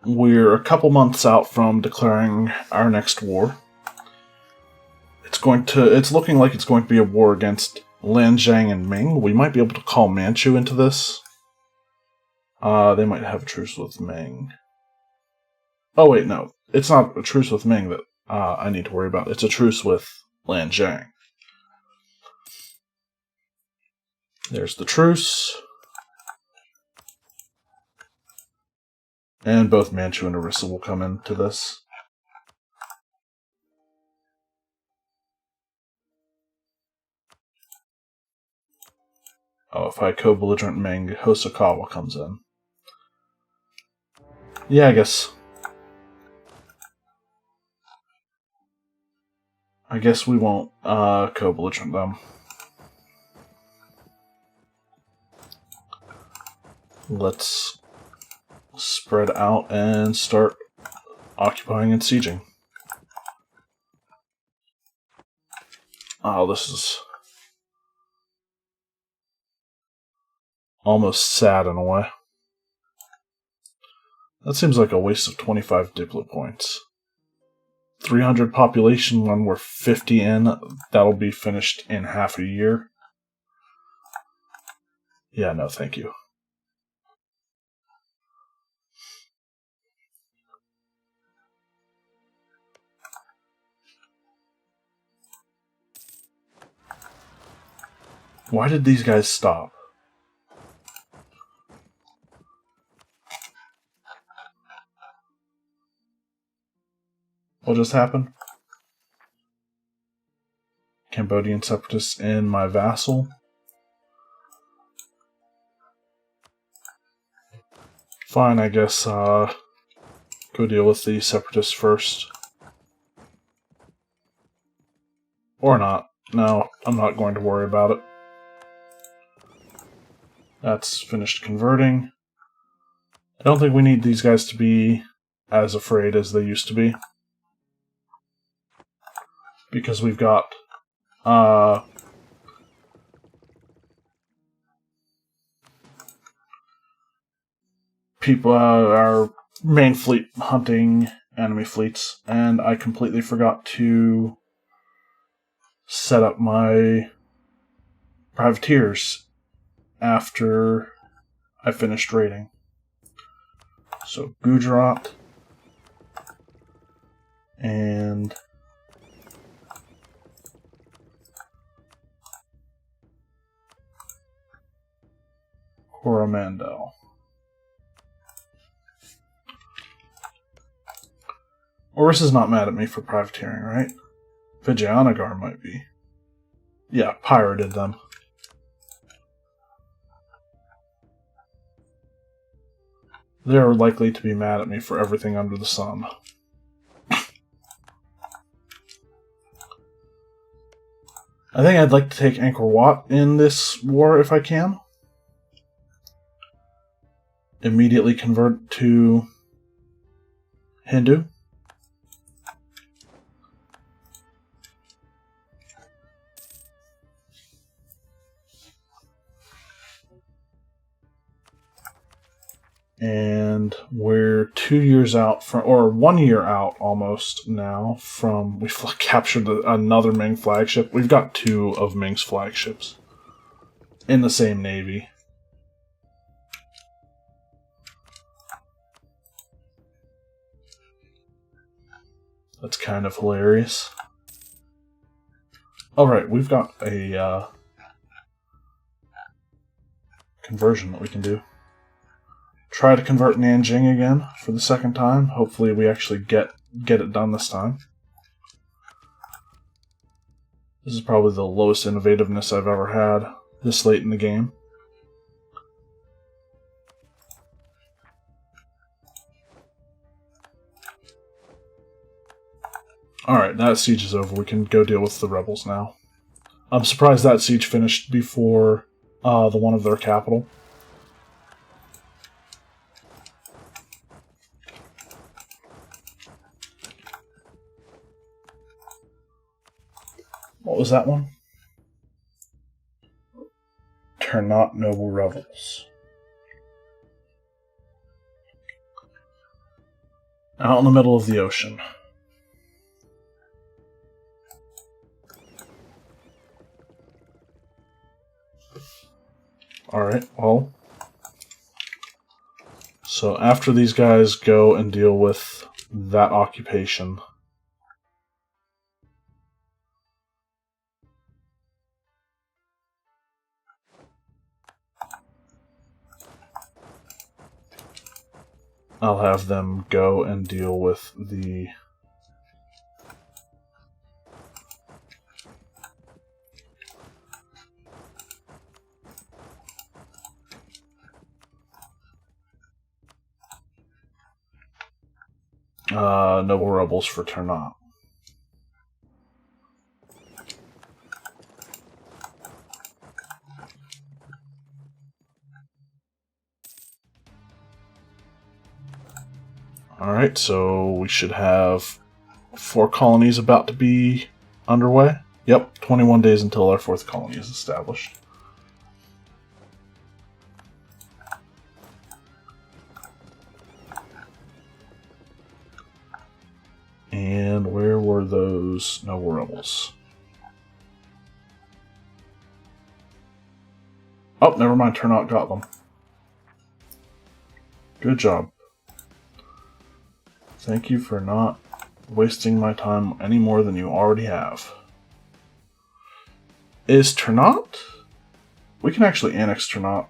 we're a couple months out from declaring our next war. It's looking like it's going to be a war against Lianjiang and Ming. We might be able to call Manchu into this. They might have a truce with Ming. Oh wait, no. It's not a truce with Ming that I need to worry about. It's a truce with Lianjiang. There's the truce. And both Manchu and Orissa will come into this. Oh, if I co-belligerent Ming, Hosokawa comes in. Yeah, I guess we won't co-belligerent them. Let's spread out and start occupying and sieging. Oh, this is almost sad in a way. That seems like a waste of 25 Diplo points. 300 population when we're 50 in, that'll be finished in half a year. Yeah, no, thank you. Why did these guys stop? What just happened? Cambodian separatists in my vassal. Fine, I guess, go deal with the separatists first. Or not. No, I'm not going to worry about it. That's finished converting. I don't think we need these guys to be as afraid as they used to be. Because we've got people, our main fleet hunting enemy fleets, and I completely forgot to set up my privateers after I finished raiding. So Gujarat and Coromandel. Orissa's not mad at me for privateering, right? Vijayanagar might be. Yeah, pirated them. They're likely to be mad at me for everything under the sun. I think I'd like to take Angkor Wat in this war if I can. Immediately convert to Hindu. And we're 2 years out from, or 1 year out almost now from, we've captured another Ming flagship. We've got 2 of Ming's flagships in the same navy. That's kind of hilarious. Alright, we've got a conversion that we can do. Try to convert Nanjing again for the second time. Hopefully we actually get it done this time. This is probably the lowest innovativeness I've ever had this late in the game. Alright, that siege is over. We can go deal with the rebels now. I'm surprised that siege finished before the one of their capital. What was that one? Turn not noble rebels. Out in the middle of the ocean. Alright, well. So after these guys go and deal with that occupation, I'll have them go and deal with the noble rebels for Ternat. Alright, so we should have 4 colonies about to be underway. Yep, 21 days until our 4th colony is established. And where were those noble rebels? Oh, never mind, Ternat got them. Good job. Thank you for not wasting my time any more than you already have. Is Ternat? We can actually annex Ternat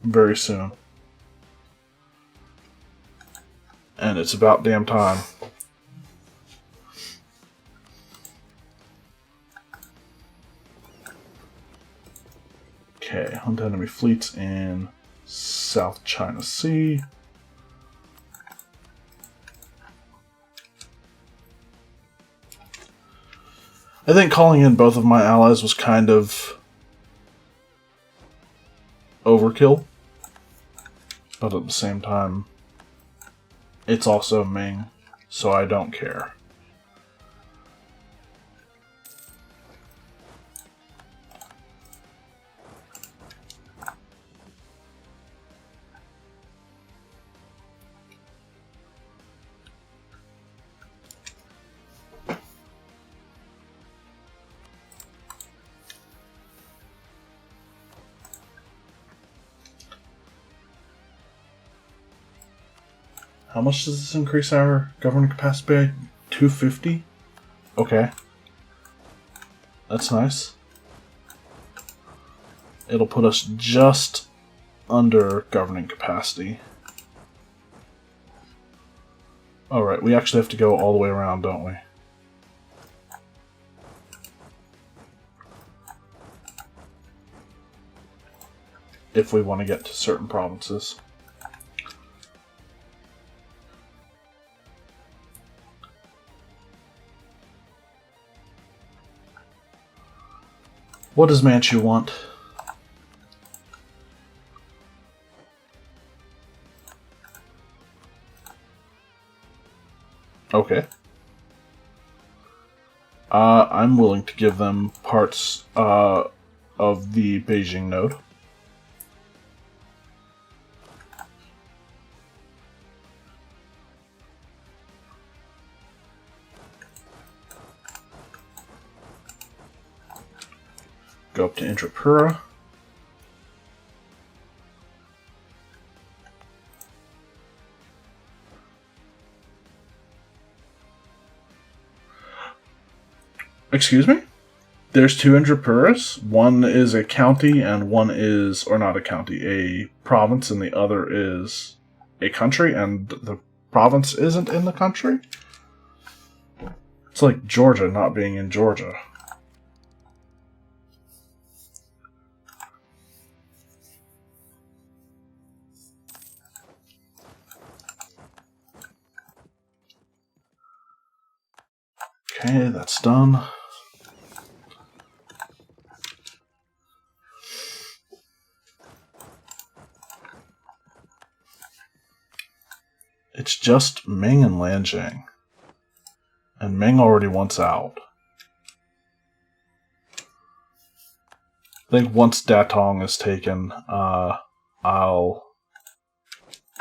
very soon. And it's about damn time. Okay, hunt enemy fleets in South China Sea. I think calling in both of my allies was kind of overkill, but at the same time, it's also Ming, so I don't care. How much does this increase our government capacity by? 250? Okay. That's nice. It'll put us just under governing capacity. Alright, we actually have to go all the way around, don't we? If we want to get to certain provinces. What does Manchu want? Okay. I'm willing to give them parts of the Beijing node. Go up to Indrapura. Excuse me? There's 2 Indrapuras. One is a county and one is, or not a county, a province, and the other is a country, and the province isn't in the country? It's like Georgia not being in Georgia. Okay, that's done. It's just Ming and Lanjing. And Ming already wants out. I think once Datong is taken, I'll...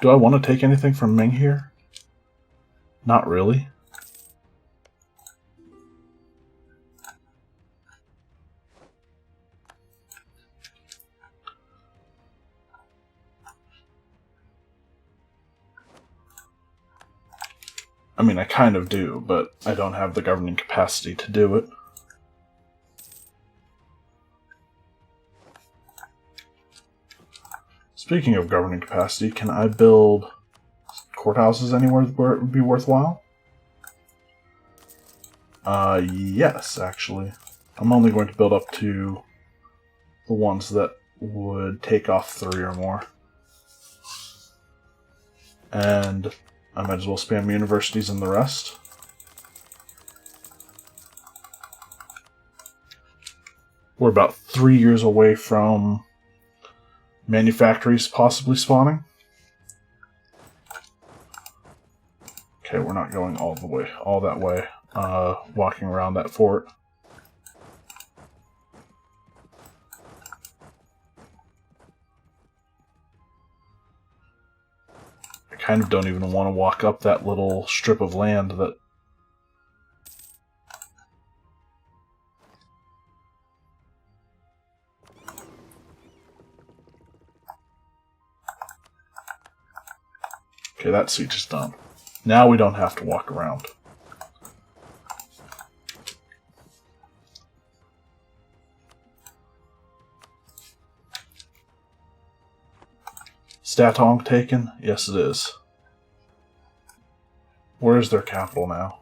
Do I want to take anything from Ming here? Not really. I mean, I kind of do, but I don't have the governing capacity to do it. Speaking of governing capacity, can I build courthouses anywhere where it would be worthwhile? Yes, actually. I'm only going to build up to the ones that would take off 3 or more. And I might as well spam universities and the rest. We're about 3 years away from manufactories possibly spawning. Okay, we're not going all that way, walking around that fort. I kind of don't even want to walk up that little strip of land that... Okay, that siege is done. Now we don't have to walk around. Statong taken? Yes, it is. Where is their capital now?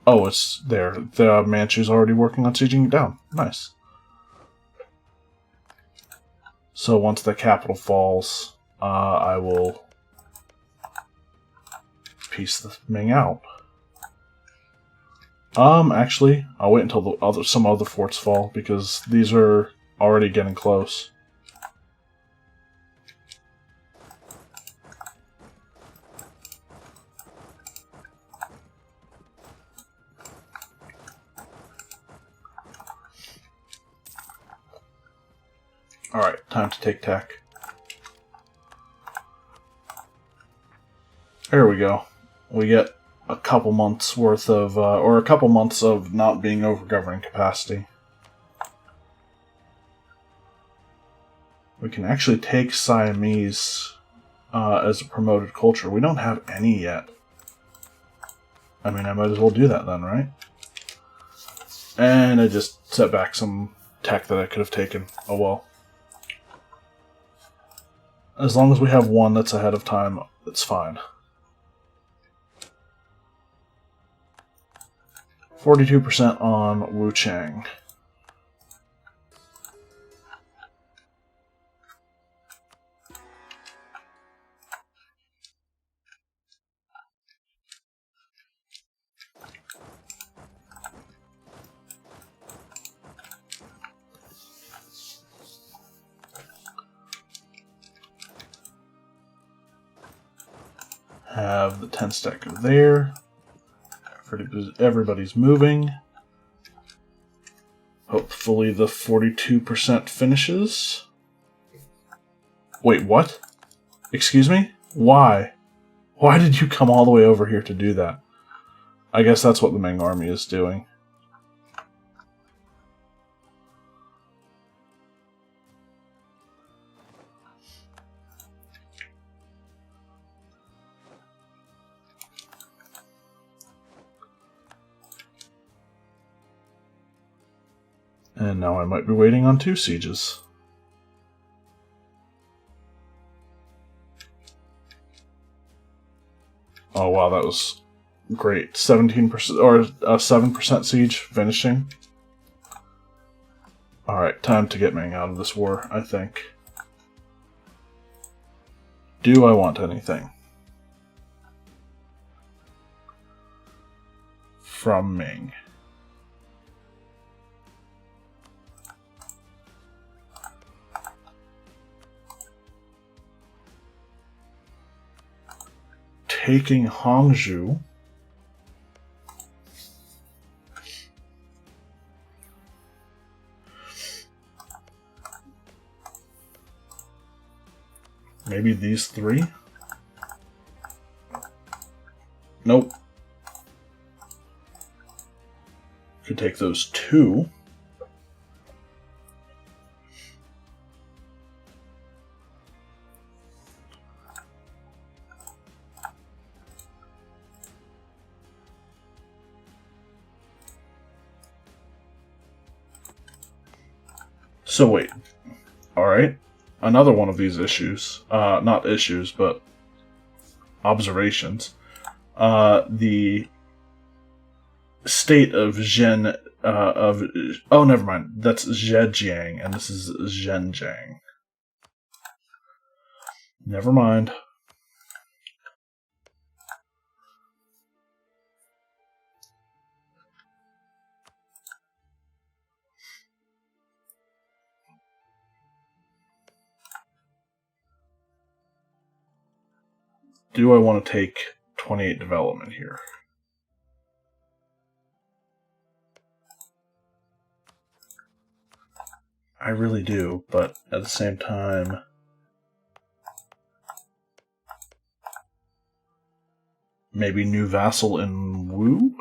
Oh, it's there. The Manchu's already working on sieging it down. Nice. So once the capital falls, I will piece the Ming out. Actually, I'll wait until some other forts fall, because these are already getting close. Alright, time to take tech. There we go. We get a couple months worth of, or a couple months of not being over governing capacity. We can actually take Siamese as a promoted culture. We don't have any yet. I mean, I might as well do that then, right? And I just set back some tech that I could have taken. Oh well. As long as we have one that's ahead of time, it's fine. 42% on Wu Chang. Have the 10 stack go there. Everybody's moving. Hopefully the 42% finishes. Wait, what? Excuse me? Why? Why did you come all the way over here to do that? I guess that's what the Ming army is doing. And now I might be waiting on 2 sieges. Oh wow, that was great. 17% or 7% siege finishing. Alright, time to get Ming out of this war, I think. Do I want anything from Ming? Taking Hangzhou. Maybe these 3? Nope. Could take those 2. So wait. Alright. Another one of these issues. Not issues, but observations. The state of Zhen oh, never mind. That's Zhejiang, and this is Zhenjiang. Never mind. Do I want to take 28 development here? I really do, but at the same time, maybe new vassal in Wu?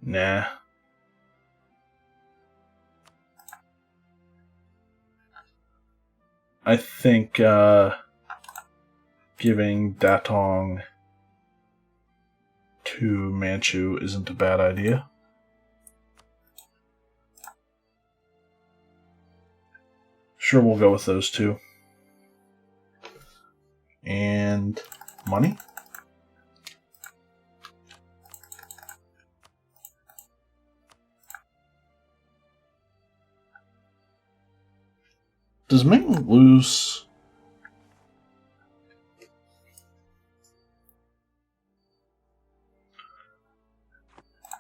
Nah. I think giving Datong to Manchu isn't a bad idea. Sure, we'll go with those 2. And money? Does Ming lose?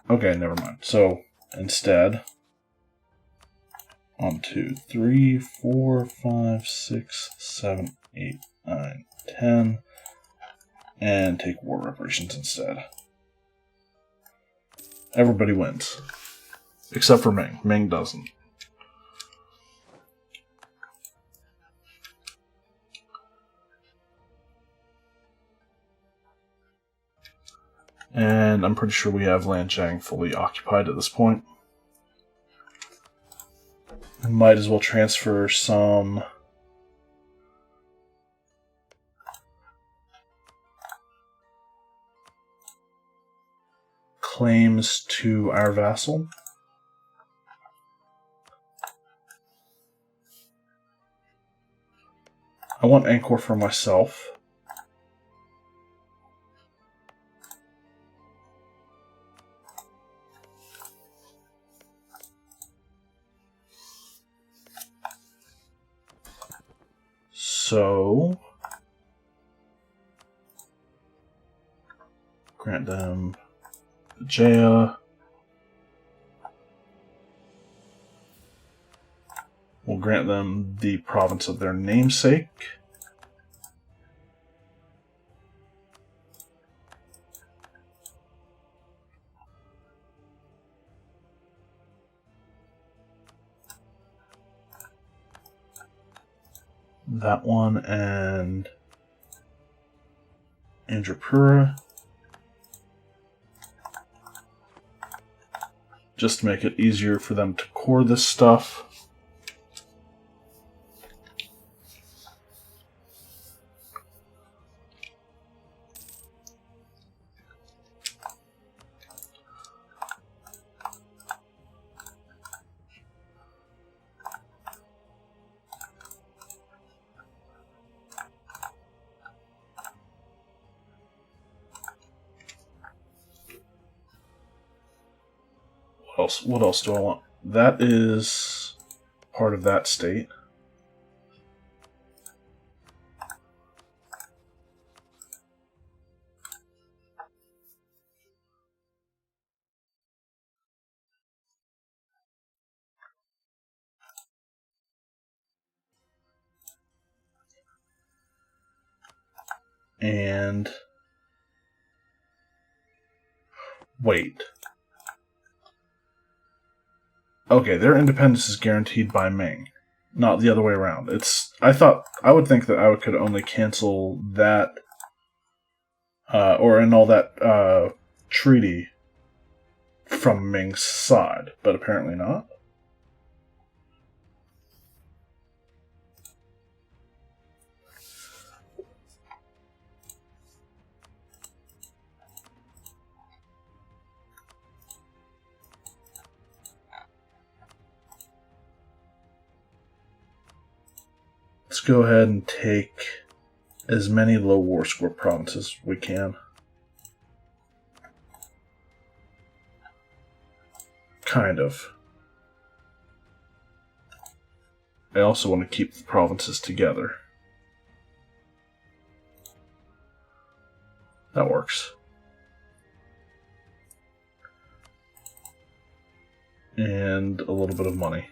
Okay, never mind. So instead, 1, 2, 3, 4, 5, 6, 7, 8, 9, 10, and take war reparations instead. Everybody wins. Except for Ming. Ming doesn't. And I'm pretty sure we have Lanjiang fully occupied at this point. Might as well transfer some claims to our vassal. I want Angkor for myself. So, grant them Jaya. We'll grant them the province of their namesake. That one and Indrapura. Just to make it easier for them to core this stuff. What else do I want? That is part of that state. And wait. Okay, their independence is guaranteed by Ming, not the other way around. I would think that I could only cancel that, or annul that treaty from Ming's side, but apparently not. Let's go ahead and take as many low war score provinces as we can. Kind of. I also want to keep the provinces together. That works. And a little bit of money.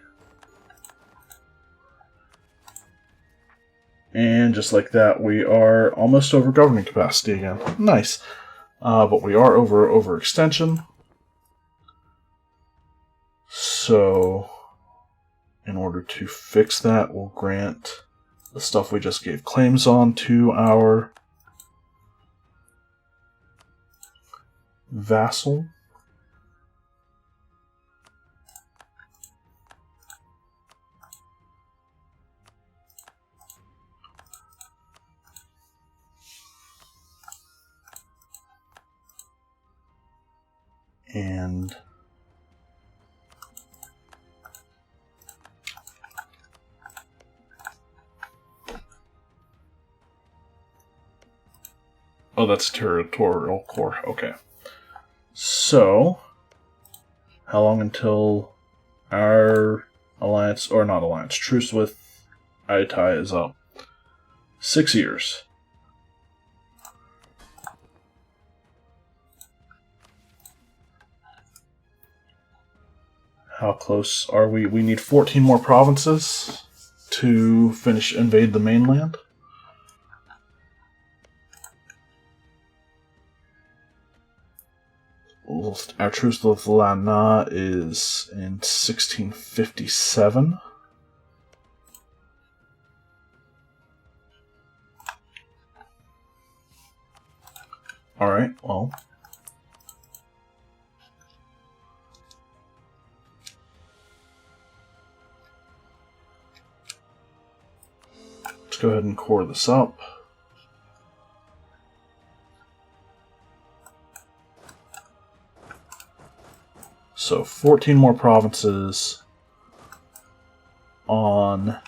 And just like that, we are almost over governing capacity again. Nice. But we are over overextension. So, in order to fix that, we'll grant the stuff we just gave claims on to our vassal. And oh, that's territorial core. Okay. So, how long until our alliance, or not alliance, truce with Ayutthaya is up? 6 years. How close are we? We need 14 more provinces to invade the mainland. Our truce with Lanna is in 1657. Alright, well. Let's go ahead and core this up. So 14 more provinces on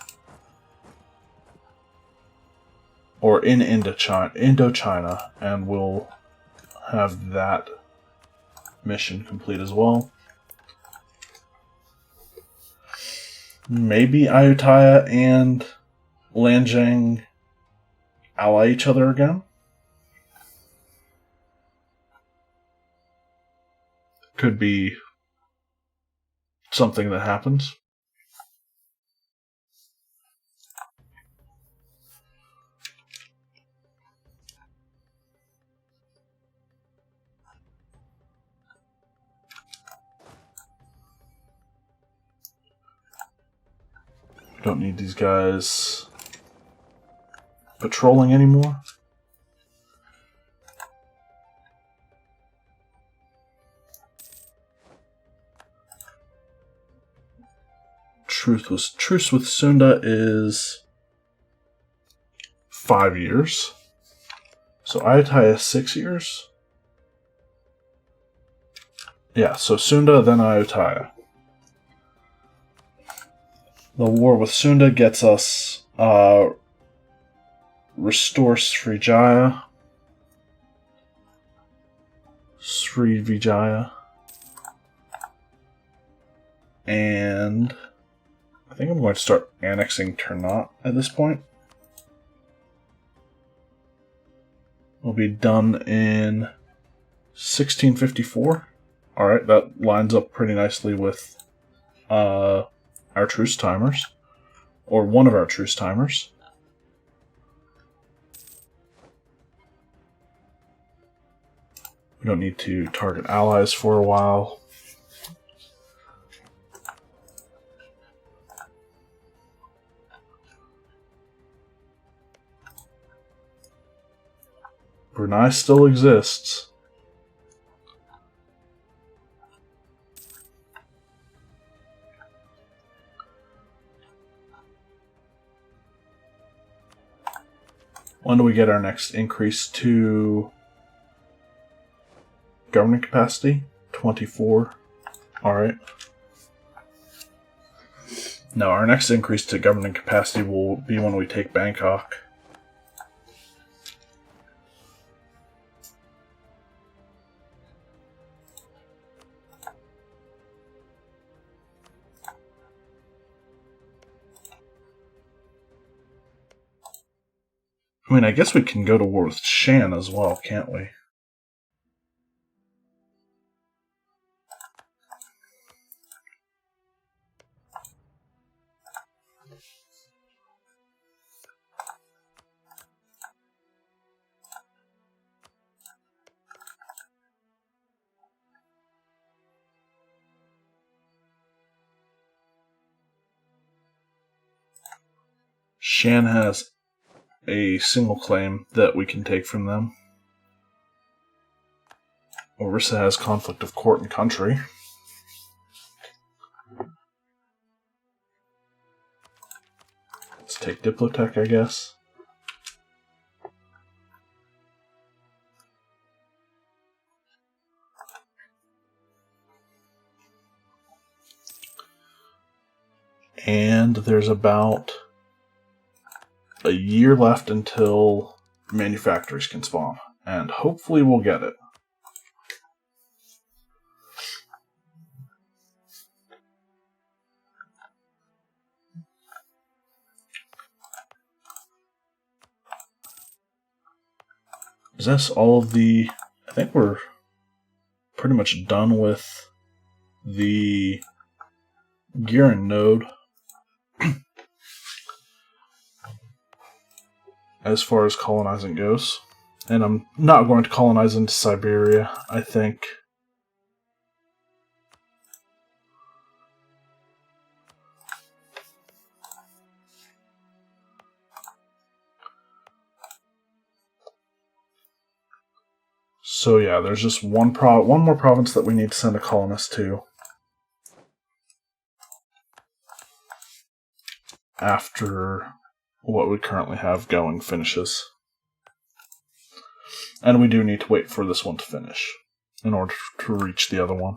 or in Indochina, and we'll have that mission complete as well. Maybe Ayutthaya and Lianjiang ally each other again. Could be something that happens. We don't need these guys patrolling anymore. Truce with Sunda is 5 years. So Ayutthaya is 6 years. Yeah, so Sunda, then Ayutthaya. The war with Sunda gets us restore Srivijaya. And I think I'm going to start annexing Ternate at this point. Will be done in 1654. Alright, that lines up pretty nicely with our truce timers. Or one of our truce timers. We don't need to target allies for a while. Brunei still exists. When do we get our next increase to government capacity? 24. Alright. No, our next increase to government capacity will be when we take Bangkok. I mean, I guess we can go to war with Shan as well, can't we? Shan has a single claim that we can take from them. Orissa has conflict of court and country. Let's take Diplotech, I guess. And there's about a year left until manufacturers can spawn. And hopefully we'll get it. Is this all of the... I think we're pretty much done with the Giran node. As far as colonizing goes. And I'm not going to colonize into Siberia, I think. So yeah, there's just one more province that we need to send a colonist to. After what we currently have going finishes. And we do need to wait for this one to finish in order to reach the other one.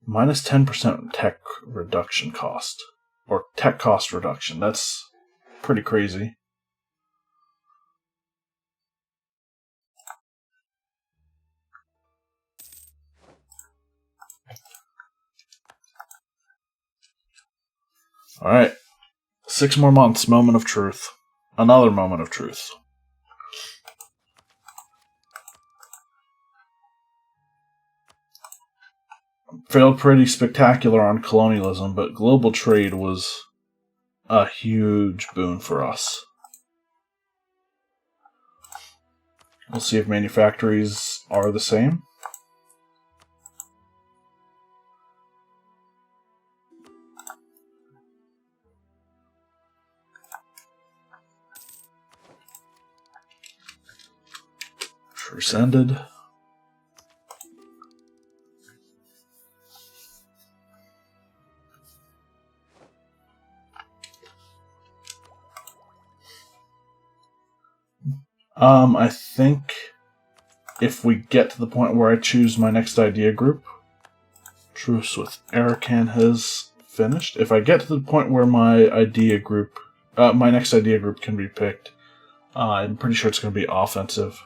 Minus 10% tech reduction cost. Or tech cost reduction. That's pretty crazy. Alright. 6 more months. Moment of truth. Another moment of truth. Failed pretty spectacular on colonialism, but global trade was a huge boon for us. We'll see if manufactories are the same. Truce ended. I think if we get to the point where I choose my next idea group, truce with Arakan has finished. If I get to the point where my idea group, my next idea group can be picked, I'm pretty sure it's going to be offensive.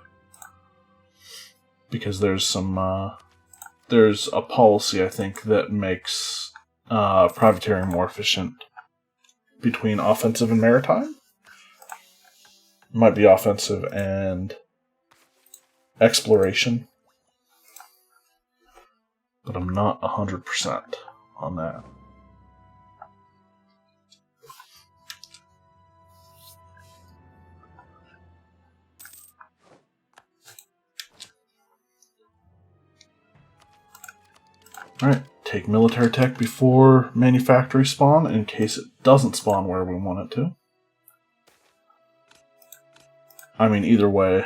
Because there's a policy, I think, that makes privateering more efficient between offensive and maritime. Might be offensive and exploration. But I'm not 100% on that. Alright, take military tech before manufactory spawn in case it doesn't spawn where we want it to. I mean, either way,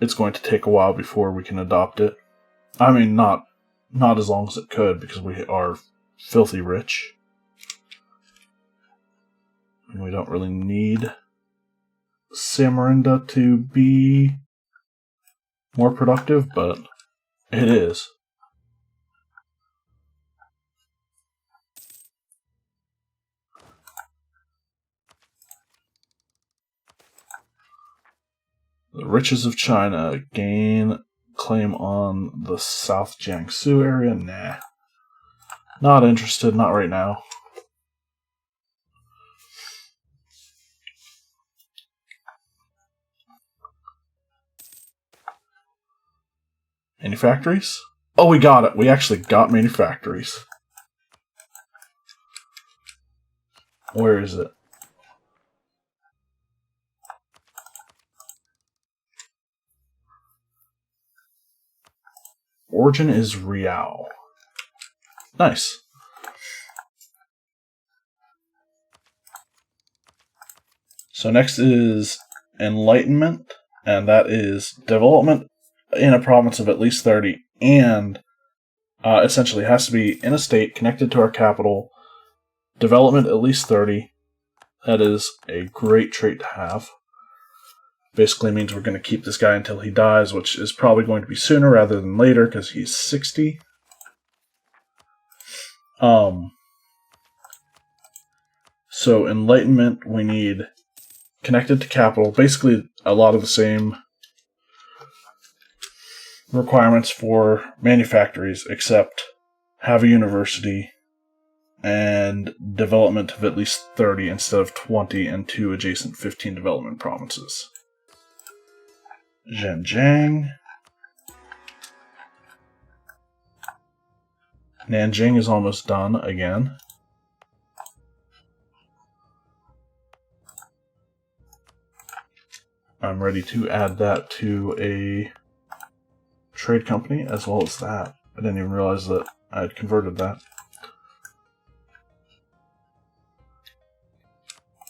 it's going to take a while before we can adopt it. I mean, not as long as it could, because we are filthy rich. And we don't really need Samarinda to be more productive, but it is. The riches of China gain claim on the South Jiangsu area? Nah. Not interested, not right now. Manufactories? Oh, we got it. We actually got manufactories. Where is it? Origin is Riao. Nice. So next is Enlightenment, and that is development in a province of at least 30, and essentially has to be in a state connected to our capital, development at least 30. That is a great trait to have. Basically means we're going to keep this guy until he dies, which is probably going to be sooner rather than later because he's 60. So Enlightenment, we need connected to capital. Basically a lot of the same requirements for manufactories, except have a university and development of at least 30 instead of 20 and 2 adjacent 15 development provinces. Zhenjiang. Nanjing is almost done again. I'm ready to add that to a trade company as well as that. I didn't even realize that I had converted that.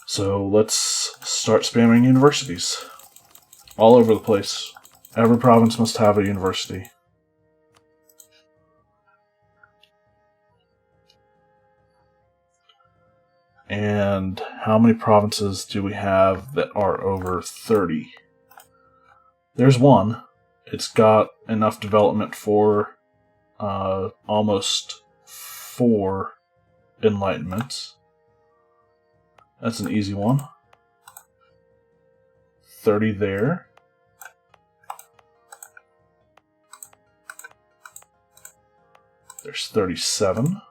So let's start spamming universities. All over the place. Every province must have a university. And how many provinces do we have that are over 30? There's one. It's got enough development for almost 4 enlightenments. That's an easy one. 30 there. There's 37.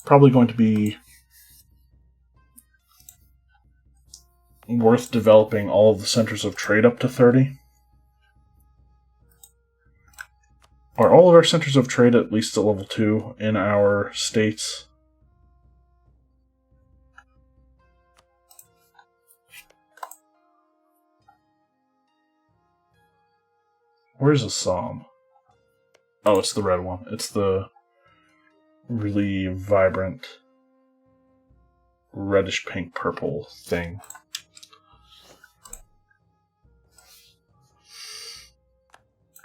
Probably going to be worth developing all of the centers of trade up to 30. Are all of our centers of trade at least at level 2 in our states? Where's Assam? Oh, it's the red one. It's the really vibrant reddish pink purple thing.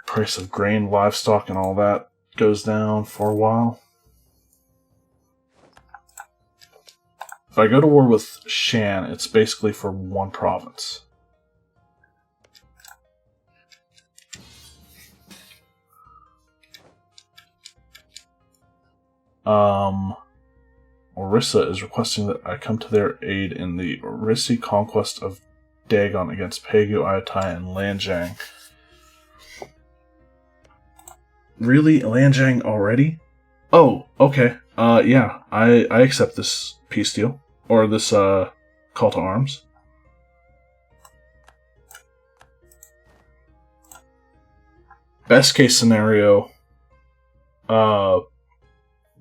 Price of grain, livestock, and all that goes down for a while. If I go to war with Shan, it's basically for one province. Orissa is requesting that I come to their aid in the Orissi conquest of Dagon against Pegu, Ayatai, and Lanjiang. Really? Lanjiang already? Oh, okay. Yeah, I accept this peace deal. Or this, call to arms. Best case scenario,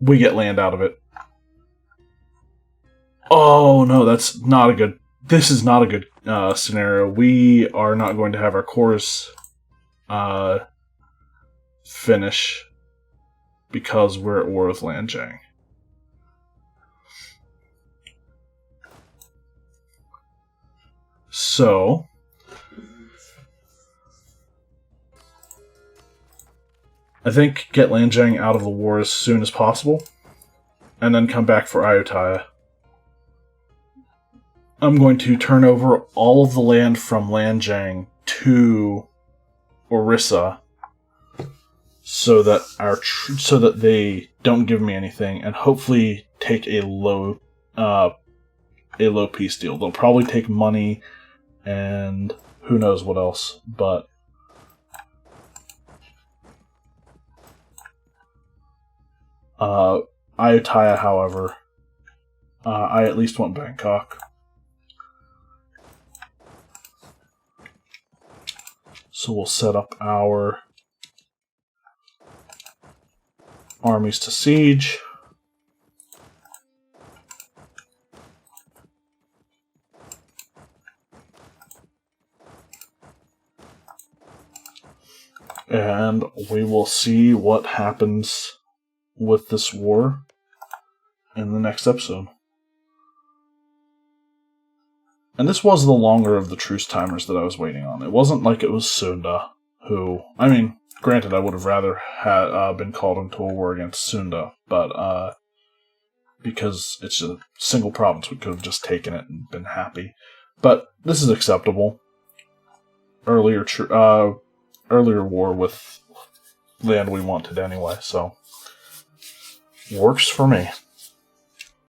we get land out of it. Oh no, that's not a good. This is not a good scenario. We are not going to have our cores finish because we're at war with Lanjang. So I think get Lanjang out of the war as soon as possible, and then come back for Ayutthaya. I'm going to turn over all of the land from Lanjang to Orissa, so that they don't give me anything, and hopefully take a low peace deal. They'll probably take money, and who knows what else, but Ayutthaya, however, I at least want Bangkok. So we'll set up our armies to siege. And we will see what happens with this war in the next episode. And this was the longer of the truce timers that I was waiting on. It wasn't like it was Sunda, who, I mean, granted, I would have rather been called into a war against Sunda, but because it's a single province, we could have just taken it and been happy. But this is acceptable. Earlier war with land we wanted anyway, so works for me.